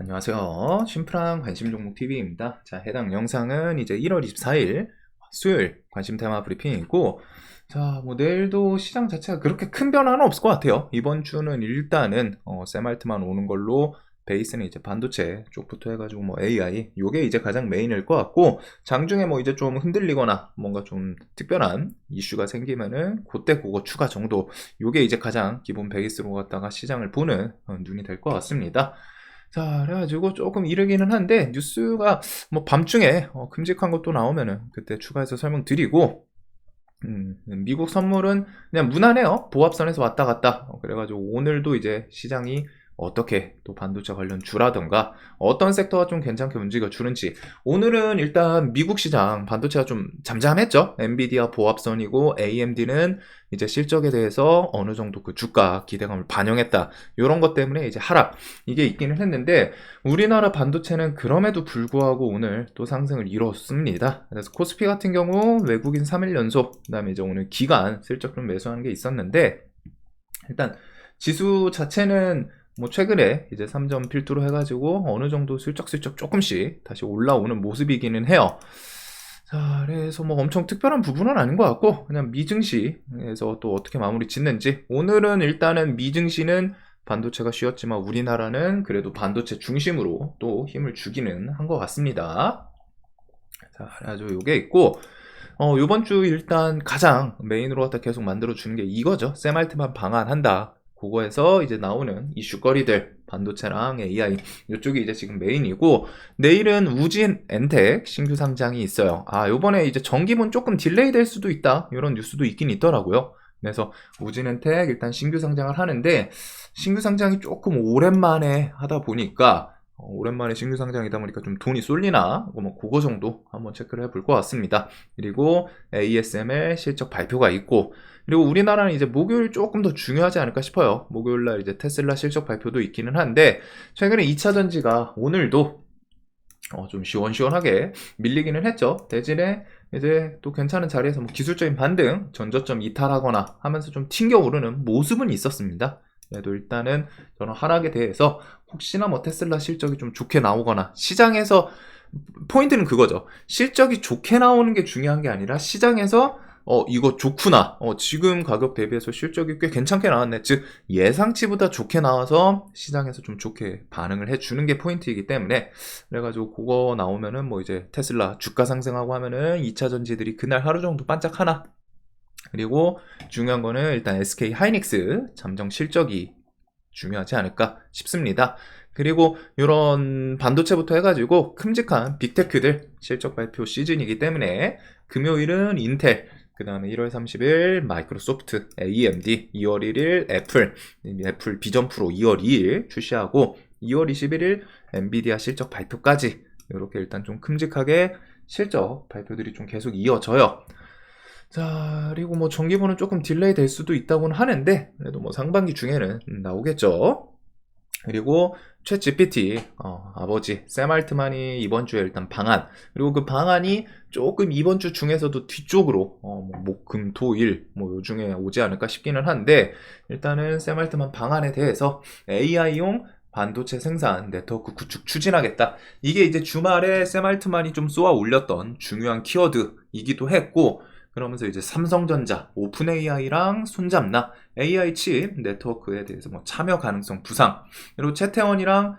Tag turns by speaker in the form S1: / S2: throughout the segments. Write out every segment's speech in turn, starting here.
S1: 안녕하세요. 심플한 관심 종목 TV입니다. 자, 해당 영상은 이제 1월 24일 수요일 관심 테마 브리핑이고, 자, 뭐 내일도 시장 자체가 그렇게 큰 변화는 없을 것 같아요. 이번 주는 일단은 샘알트만 오는 걸로 베이스는 이제 반도체 쪽부터 해가지고 뭐 AI 요게 이제 가장 메인일 것 같고, 장중에 뭐 이제 좀 흔들리거나 뭔가 좀 특별한 이슈가 생기면은 그때 그거 추가 정도, 요게 이제 가장 기본 베이스로 갖다가 시장을 보는 눈이 될 것 같습니다. 자, 그래가지고 조금 이르기는 한데 뉴스가 뭐 밤중에 큼직한 것도 나오면은 그때 추가해서 설명드리고, 미국 선물은 그냥 무난해요. 보합선에서 왔다 갔다. 그래가지고 오늘도 이제 시장이 어떻게 또 반도체 관련 주라던가 어떤 섹터가 좀 괜찮게 움직여 주는지. 오늘은 일단 미국 시장 반도체가 좀 잠잠했죠. 엔비디아 보합선이고 AMD는 이제 실적에 대해서 어느 정도 그 주가 기대감을 반영했다. 이런 것 때문에 이제 하락 이게 있기는 했는데, 우리나라 반도체는 그럼에도 불구하고 오늘 또 상승을 이뤘습니다. 그래서 코스피 같은 경우 외국인 3일 연속, 그다음에 이제 오늘 기관 슬쩍 좀 매수하는 게 있었는데, 일단 지수 자체는 뭐 최근에 이제 3점 필두로 해가지고 어느 정도 슬쩍슬쩍 조금씩 다시 올라오는 모습이기는 해요. 자, 그래서 뭐 엄청 특별한 부분은 아닌 것 같고, 그냥 미증시에서 또 어떻게 마무리 짓는지. 오늘은 일단은 미증시는 반도체가 쉬었지만 우리나라는 그래도 반도체 중심으로 또 힘을 주기는 한 것 같습니다. 자, 그래가지고 요게 있고, 요번 주 일단 가장 메인으로 갖다 계속 만들어주는 게 이거죠. 샘알트만 방한한다. 그거에서 이제 나오는 이슈거리들, 반도체랑 AI, 이쪽이 이제 지금 메인이고, 내일은 우진 엔텍 신규 상장이 있어요. 요번에 이제 정기분 조금 딜레이 될 수도 있다. 이런 뉴스도 있긴 있더라고요. 그래서 우진 엔텍 일단 신규 상장을 하는데, 신규 상장이 조금 오랜만에 하다 보니까, 오랜만에 신규 상장이다 보니까 좀 돈이 쏠리나? 뭐 그거 정도 한번 체크를 해볼 것 같습니다. 그리고 ASML 실적 발표가 있고, 그리고 우리나라는 이제 목요일 조금 더 중요하지 않을까 싶어요. 목요일날 이제 테슬라 실적 발표도 있기는 한데, 최근에 2차전지가 오늘도 좀 시원시원하게 밀리기는 했죠. 대신에 이제 또 괜찮은 자리에서 뭐 기술적인 반등, 전저점 이탈하거나 하면서 좀 튕겨오르는 모습은 있었습니다. 그래도 일단은 저는 하락에 대해서 혹시나 뭐 테슬라 실적이 좀 좋게 나오거나, 시장에서 포인트는 그거죠. 실적이 좋게 나오는 게 중요한 게 아니라 시장에서 이거 좋구나. 지금 가격 대비해서 실적이 꽤 괜찮게 나왔네. 즉, 예상치보다 좋게 나와서 시장에서 좀 좋게 반응을 해주는 게 포인트이기 때문에, 그래가지고 그거 나오면은 뭐 이제 테슬라 주가 상승하고 하면은 2차 전지들이 그날 하루 정도 반짝하나. 그리고 중요한 거는 일단 SK 하이닉스 잠정 실적이 중요하지 않을까 싶습니다. 그리고 이런 반도체부터 해가지고 큼직한 빅테크들 실적 발표 시즌이기 때문에, 금요일은 인텔, 그 다음에 1월 30일 마이크로소프트, AMD, 2월 1일 애플 비전 프로 2월 2일 출시하고, 2월 21일 엔비디아 실적 발표까지 이렇게 일단 좀 큼직하게 실적 발표들이 좀 계속 이어져요. 자, 그리고 뭐 정기분은 조금 딜레이 될 수도 있다고는 하는데, 그래도 뭐 상반기 중에는 나오겠죠. 그리고 챗 GPT 아버지 샘 알트만이 이번 주에 일단 방한, 그리고 그 방안이 조금 이번 주 중에서도 뒤쪽으로 목, 금, 토, 일 뭐 요 중에 오지 않을까 싶기는 한데, 일단은 샘 알트만 방안에 대해서 AI용 반도체 생산 네트워크 구축 추진하겠다. 이게 이제 주말에 샘 알트만이 좀 쏘아 올렸던 중요한 키워드이기도 했고, 그러면서 이제 삼성전자, 오픈 AI랑 손잡나, AI 칩 네트워크에 대해서 뭐 참여 가능성 부상, 그리고 채태원이랑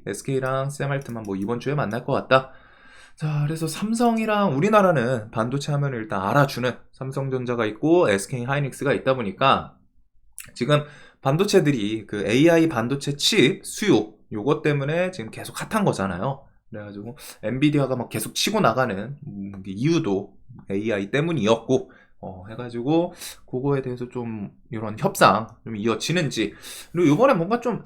S1: SK랑 샘 알트만 뭐 이번 주에 만날 것 같다. 자, 그래서 삼성이랑 우리나라는 반도체 하면 일단 알아주는 삼성전자가 있고 SK 하이닉스가 있다 보니까, 지금 반도체들이 그 AI 반도체 칩 수요 요것 때문에 지금 계속 핫한 거잖아요. 그래가지고 엔비디아가 막 계속 치고 나가는 이유도 AI 때문이었고, 해가지고 그거에 대해서 좀 이런 협상 좀 이어지는지. 그리고 이번에 뭔가 좀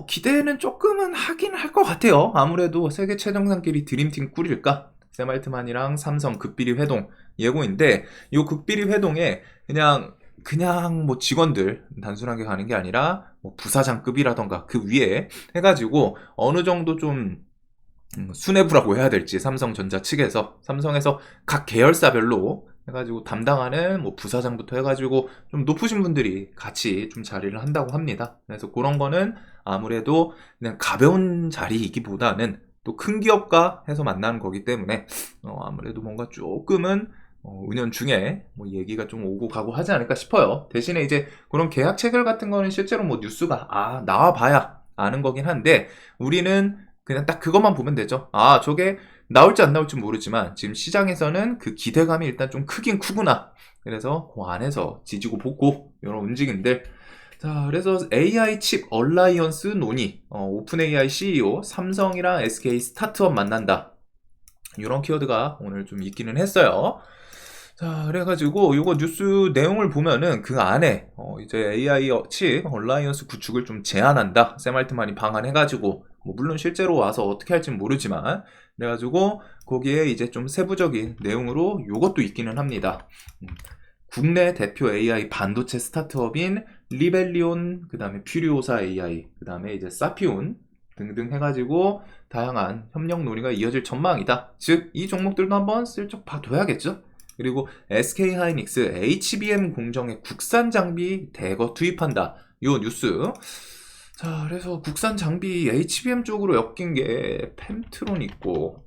S1: 기대는 조금은 하긴 할 것 같아요. 아무래도 세계 최정상끼리 드림팀 꾸릴까? 샘 알트만이랑 삼성 극비리 회동 예고인데, 이 극비리 회동에 그냥 뭐 직원들 단순하게 가는 게 아니라 뭐 부사장급이라던가 그 위에 해가지고 어느 정도 좀 수뇌부라고 해야 될지, 삼성전자 측에서, 삼성에서 각 계열사별로 해가지고 담당하는 뭐 부사장부터 해가지고 좀 높으신 분들이 같이 좀 자리를 한다고 합니다. 그래서 그런 거는 아무래도 그냥 가벼운 자리이기보다는 또 큰 기업과 해서 만나는 거기 때문에 아무래도 뭔가 조금은 은연중에 뭐 얘기가 좀 오고 가고 하지 않을까 싶어요. 대신에 이제 그런 계약 체결 같은 거는 실제로 뭐 뉴스가 나와봐야 아는 거긴 한데 우리는 그냥 딱 그것만 보면 되죠. 저게 나올지 안 나올지 모르지만 지금 시장에서는 그 기대감이 일단 좀 크긴 크구나. 그래서 그 안에서 지지고 볶고 이런 움직임들. 자, 그래서 AI 칩 얼라이언스 논의, 오픈 AI CEO 삼성이랑 SK 스타트업 만난다. 이런 키워드가 오늘 좀 있기는 했어요. 자, 그래가지고 요거 뉴스 내용을 보면은 그 안에 이제 AI 칩 얼라이언스 구축을 좀 제안한다. 샘 알트만이 방한해가지고 뭐 물론 실제로 와서 어떻게 할지는 모르지만 그래가지고 거기에 이제 좀 세부적인 내용으로 요것도 있기는 합니다. 국내 대표 AI 반도체 스타트업인 리벨리온, 그 다음에 퓨리오사 AI, 그 다음에 이제 사피온 등등 해가지고 다양한 협력 논의가 이어질 전망이다. 즉, 이 종목들도 한번 슬쩍 봐둬야겠죠? 그리고 SK 하이닉스 HBM 공정에 국산 장비 대거 투입한다. 요 뉴스. 자, 그래서 국산 장비 HBM 쪽으로 엮인 게 펜트론 있고,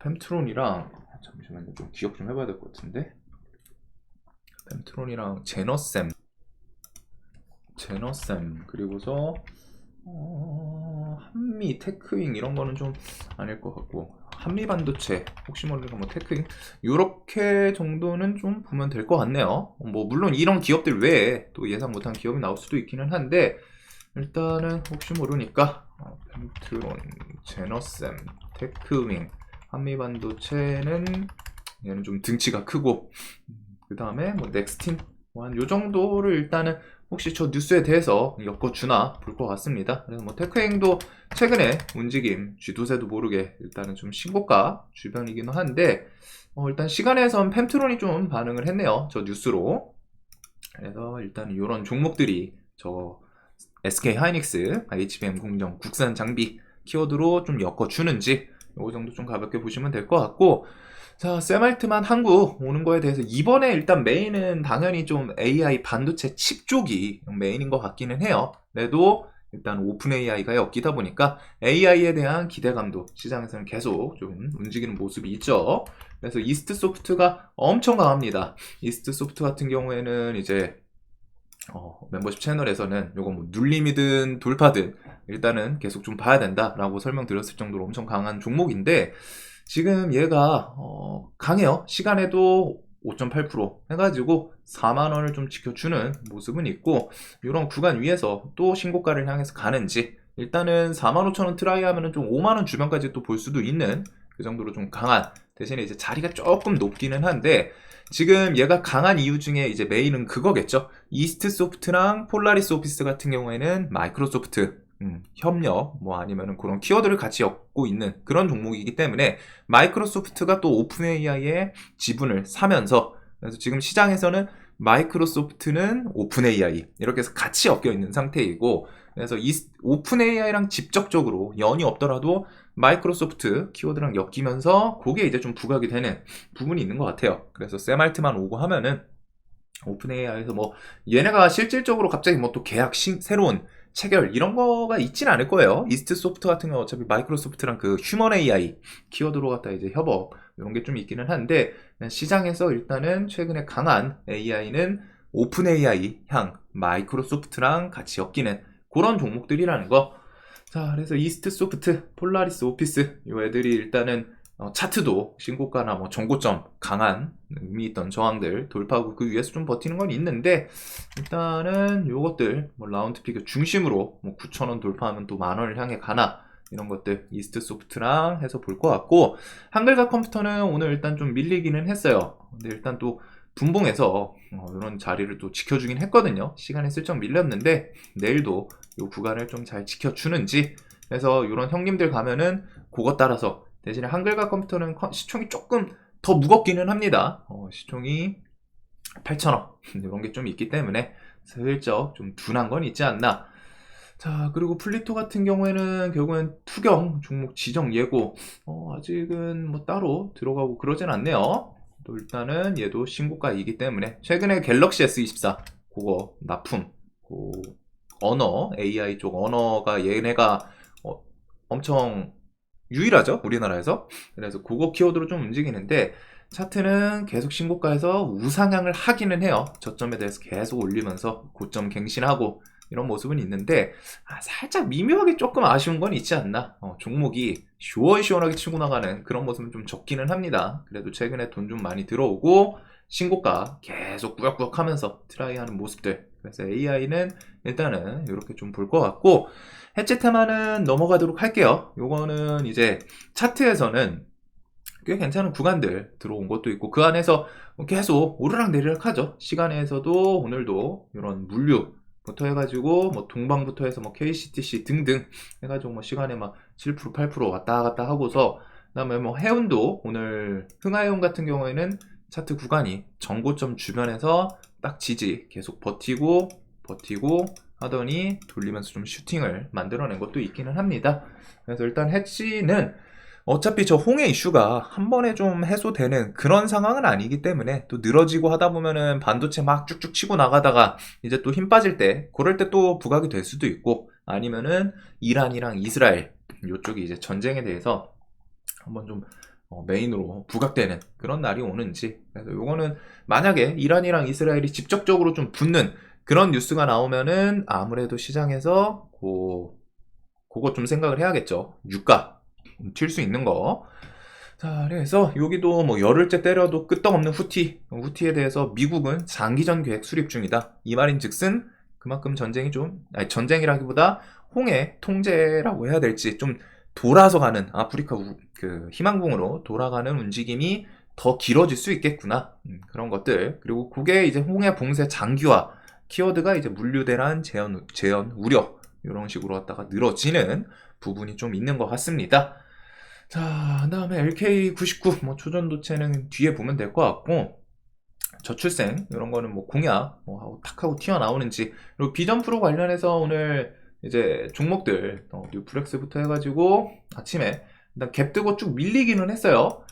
S1: 펜트론이랑, 잠시만요. 좀 기억 좀 해봐야 될 것 같은데. 펜트론이랑 제너셈, 그리고서 한미 테크윙 이런 거는 좀 아닐 것 같고 한미 반도체 혹시 모르니까 뭐 테크윙 요렇게 정도는 좀 보면 될 것 같네요. 뭐 물론 이런 기업들 외에 또 예상 못한 기업이 나올 수도 있기는 한데 일단은 혹시 모르니까 펜트론, 제너셈, 테크윙, 한미 반도체는 얘는 좀 등치가 크고 그 다음에 뭐 넥스틴 한 요 정도를 일단은 혹시 저 뉴스에 대해서 엮어주나 볼 것 같습니다. 그래서 뭐 테크행도 최근에 움직임 쥐도새도 모르게 일단은 좀 신고가 주변이기는 한데 일단 시간에선 펜트론이 좀 반응을 했네요. 저 뉴스로. 그래서 일단 이런 종목들이 저 SK 하이닉스, HBM 공정, 국산 장비 키워드로 좀 엮어주는지 요 정도 좀 가볍게 보시면 될 것 같고 자, 샘 알트만 한국 오는 거에 대해서 이번에 일단 메인은 당연히 좀 AI 반도체 칩 쪽이 메인인 것 같기는 해요. 그래도 일단 오픈 AI가 엮이다 보니까 AI에 대한 기대감도 시장에서는 계속 좀 움직이는 모습이 있죠. 그래서 이스트 소프트가 엄청 강합니다. 이스트 소프트 같은 경우에는 이제 멤버십 채널에서는 요거 뭐 눌림이든 돌파든 일단은 계속 좀 봐야 된다라고 설명드렸을 정도로 엄청 강한 종목인데 지금 얘가 강해요. 시간에도 5.8% 해가지고 4만원을 좀 지켜주는 모습은 있고 이런 구간 위에서 또 신고가를 향해서 가는지 일단은 45,000원 트라이 하면은 좀 5만원 주변까지 또 볼 수도 있는 그 정도로 좀 강한 대신에 이제 자리가 조금 높기는 한데 지금 얘가 강한 이유 중에 이제 메인은 그거겠죠. 이스트 소프트랑 폴라리스 오피스 같은 경우에는 마이크로소프트 협력 뭐 아니면은 그런 키워드를 같이 엮고 있는 그런 종목이기 때문에 마이크로소프트가 또 오픈 AI의 지분을 사면서 그래서 지금 시장에서는 마이크로소프트는 오픈 AI 이렇게 해서 같이 엮여 있는 상태이고 그래서 이 오픈 AI랑 직접적으로 연이 없더라도 마이크로소프트 키워드랑 엮이면서 그게 이제 좀 부각이 되는 부분이 있는 것 같아요. 그래서 샘 알트만 오고 하면은 오픈 AI에서 뭐 얘네가 실질적으로 갑자기 뭐 또 계약 새로운 체결 이런 거가 있진 않을 거예요. 이스트 소프트 같은 경우 어차피 마이크로소프트랑 그 휴먼 AI 키워드로 갖다 이제 협업 이런 게 좀 있기는 한데 시장에서 일단은 최근에 강한 AI는 오픈 AI 향 마이크로소프트랑 같이 엮이는 그런 종목들이라는 거. 자, 그래서 이스트 소프트, 폴라리스 오피스 이 애들이 일단은 차트도 신고가나 뭐 정고점 강한 의미 있던 저항들 돌파하고 그 위에서 좀 버티는 건 있는데 일단은 요것들 뭐 라운드 피겨 중심으로 뭐 9,000원 돌파하면 또 만원을 향해 가나 이런 것들 이스트 소프트랑 해서 볼 것 같고 한글과 컴퓨터는 오늘 일단 좀 밀리기는 했어요. 근데 일단 또 분봉에서 이런 자리를 또 지켜주긴 했거든요. 시간이 슬쩍 밀렸는데 내일도 이 구간을 좀 잘 지켜주는지 그래서 이런 형님들 가면은 그것 따라서 대신에 한글과 컴퓨터는 시총이 조금 더 무겁기는 합니다. 시총이 8,000원 이런 게 좀 있기 때문에 슬쩍 좀 둔한 건 있지 않나. 자, 그리고 플리토 같은 경우에는 결국엔 투경 종목 지정 예고 아직은 뭐 따로 들어가고 그러진 않네요. 또 일단은 얘도 신고가이기 때문에 최근에 갤럭시 S24 그거 납품 언어, AI 쪽 언어가 얘네가 엄청 유일하죠, 우리나라에서. 그래서 그거 키워드로 좀 움직이는데 차트는 계속 신고가에서 우상향을 하기는 해요. 저점에 대해서 계속 올리면서 고점 갱신하고 이런 모습은 있는데 살짝 미묘하게 조금 아쉬운 건 있지 않나. 종목이 시원시원하게 치고 나가는 그런 모습은 좀 적기는 합니다. 그래도 최근에 돈 좀 많이 들어오고 신고가 계속 꾸역꾸역 하면서 트라이하는 모습들. 그래서 AI는 일단은 이렇게 좀 볼 것 같고, 해치 테마는 넘어가도록 할게요. 요거는 이제 차트에서는 꽤 괜찮은 구간들 들어온 것도 있고, 그 안에서 계속 오르락내리락 하죠. 시간에서도 오늘도 이런 물류부터 해가지고 뭐 동방부터 해서 뭐 KCTC 등등 해가지고 뭐 시간에 막 7% 8% 왔다 갔다 하고서, 그다음에 뭐 해운도 오늘 흥하해운 같은 경우에는 차트 구간이 전고점 주변에서 딱 지지 계속 버티고 하더니 돌리면서 좀 슈팅을 만들어낸 것도 있기는 합니다. 그래서 일단 해치는 어차피 저 홍해 이슈가 한 번에 좀 해소되는 그런 상황은 아니기 때문에, 또 늘어지고 하다 보면은 반도체 막 쭉쭉 치고 나가다가 이제 또 힘 빠질 때 그럴 때 또 부각이 될 수도 있고, 아니면은 이란이랑 이스라엘 요쪽이 이제 전쟁에 대해서 한번 좀 메인으로 부각되는 그런 날이 오는지. 그래서 요거는 만약에 이란이랑 이스라엘이 직접적으로 좀 붙는 그런 뉴스가 나오면은 아무래도 시장에서 그거 좀 생각을 해야겠죠. 유가 튈 수 있는 거. 자, 그래서 여기도 뭐 열흘째 때려도 끄떡없는 후티에 대해서 미국은 장기전 계획 수립 중이다. 이 말인즉슨 그만큼 전쟁이 좀, 아니 전쟁이라기보다 홍해 통제라고 해야 될지 좀 돌아서 가는, 아프리카 그 희망봉으로 돌아가는 움직임이 더 길어질 수 있겠구나. 그런 것들. 그리고 그게 이제 홍해 봉쇄 장기화 키워드가 이제 물류대란 재현 우려 이런 식으로 왔다가 늘어지는 부분이 좀 있는 것 같습니다. 자, 그 다음에 LK99 뭐 초전도체는 뒤에 보면 될 것 같고, 저출생 이런 거는 뭐 공약 뭐 하고 탁 하고 튀어나오는지. 그리고 비전 프로 관련해서 오늘 이제 종목들 뉴프렉스부터 해가지고 아침에 일단 갭 뜨고 쭉 밀리기는 했어요.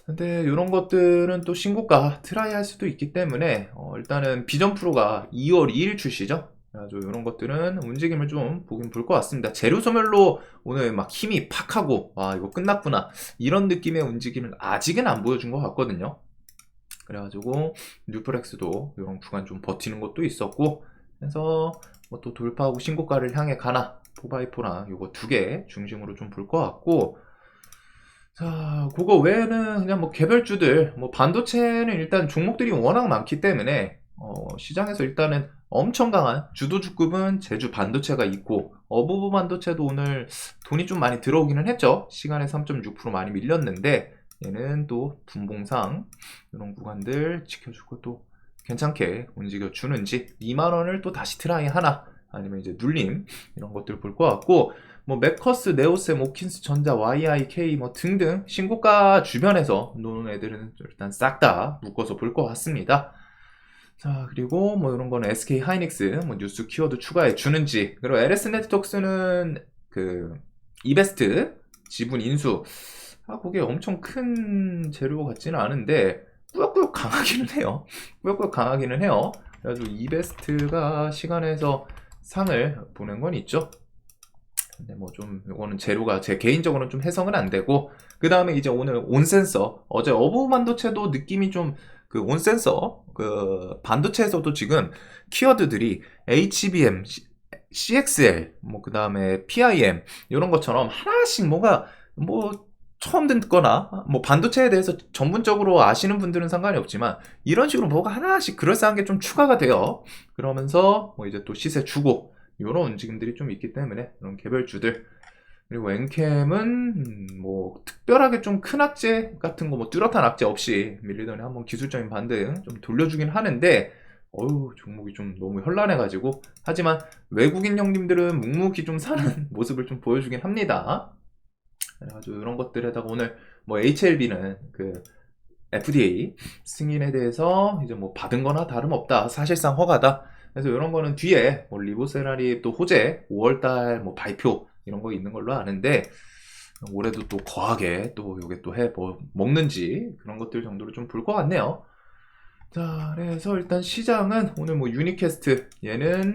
S1: 근데 이런 것들은 또 신고가 트라이 할 수도 있기 때문에 일단은 비전 프로가 2월 2일 출시죠. 그래가지고 이런 것들은 움직임을 좀 보긴 볼 것 같습니다. 재료 소멸로 오늘 막 힘이 팍 하고 와 이거 끝났구나 이런 느낌의 움직임은 아직은 안 보여준 것 같거든요. 그래가지고 뉴프렉스도 이런 구간 좀 버티는 것도 있었고, 그래서 뭐 또 돌파하고 신고가를 향해 가나, 포바이포랑 요거 두 개 중심으로 좀 볼 것 같고. 자, 그거 외에는 그냥 뭐 개별주들, 뭐 반도체는 일단 종목들이 워낙 많기 때문에 시장에서 일단은 엄청 강한 주도주급은 제주 반도체가 있고, 어부부 반도체도 오늘 돈이 좀 많이 들어오기는 했죠. 시간에 3.6% 많이 밀렸는데 얘는 또 분봉상 이런 구간들 지켜주고 또 괜찮게 움직여주는지, 2만원을 또 다시 트라이 하나 아니면 이제 눌림 이런 것들 볼 것 같고, 뭐 메커스, 네오셈, 오킨스 전자, YIK 뭐 등등 신고가 주변에서 노는 애들은 일단 싹 다 묶어서 볼 것 같습니다. 자, 그리고 뭐 이런 거는 SK 하이닉스 뭐 뉴스 키워드 추가해 주는지, 그리고 LS 네트웍스는 그 이베스트 지분 인수, 그게 엄청 큰 재료 같지는 않은데 꾸역꾸역 강하기는 해요. 꾸역꾸역 강하기는 해요. 그래가지고 이베스트가 시간에서 상을 보낸 건 있죠. 근데 뭐 좀 이거는 재료가 제 개인적으로는 좀 해석은 안 되고, 그 다음에 이제 오늘 온센서, 어제 어부 반도체도 느낌이 좀 그 온센서 그 반도체에서도 지금 키워드들이 HBM, CXL 뭐 그 다음에 PIM 이런 것처럼 하나씩 뭐가 뭐 처음 듣거나 뭐 반도체에 대해서 전문적으로 아시는 분들은 상관이 없지만 이런 식으로 뭐가 하나씩 그럴싸한 게 좀 추가가 돼요. 그러면서 뭐 이제 또 시세 주고 이런 움직임들이 좀 있기 때문에 이런 개별주들. 그리고 엔캠은 뭐 특별하게 좀 큰 악재 같은 거 뭐 뚜렷한 악재 없이 밀리더니 한번 기술적인 반등 좀 돌려주긴 하는데 종목이 좀 너무 현란해가지고, 하지만 외국인 형님들은 묵묵히 좀 사는 모습을 좀 보여주긴 합니다. 그래가지고 이런 것들에다가 오늘 뭐 HLB는 그 FDA 승인에 대해서 이제 뭐 받은 거나 다름없다, 사실상 허가다. 그래서 이런 거는 뒤에 뭐 리보세라리 또 호재 5월달 뭐 발표 이런 거 있는 걸로 아는데, 올해도 또 거하게 또 요게 또 해 뭐 먹는지 그런 것들 정도로 좀 볼 것 같네요. 자, 그래서 일단 시장은 오늘 뭐 유니캐스트 얘는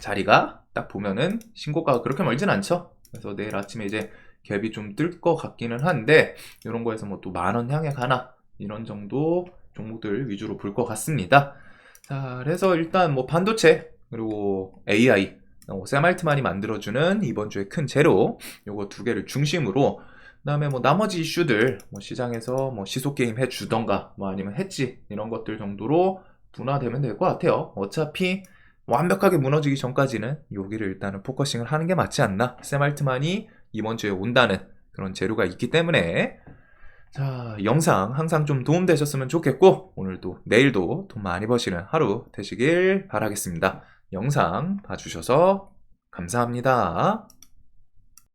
S1: 자리가 딱 보면은 신고가가 그렇게 멀진 않죠. 그래서 내일 아침에 이제 갭이 좀 뜰 것 같기는 한데 이런 거에서 뭐 또 10,000원 향해 가나 이런 정도 종목들 위주로 볼 것 같습니다. 자, 그래서 일단 뭐 반도체 그리고 AI 샘알트만이 만들어주는 이번 주에 큰 재료 요거 두 개를 중심으로 그다음에 뭐 나머지 이슈들 뭐 시장에서 뭐 시속 게임 해주던가 뭐 아니면 했지 이런 것들 정도로 분화되면 될 것 같아요. 어차피 완벽하게 무너지기 전까지는 여기를 일단은 포커싱을 하는 게 맞지 않나. 샘알트만이 이번 주에 온다는 그런 재료가 있기 때문에 자, 영상 항상 좀 도움되셨으면 좋겠고 오늘도 내일도 돈 많이 버시는 하루 되시길 바라겠습니다. 영상 봐주셔서 감사합니다.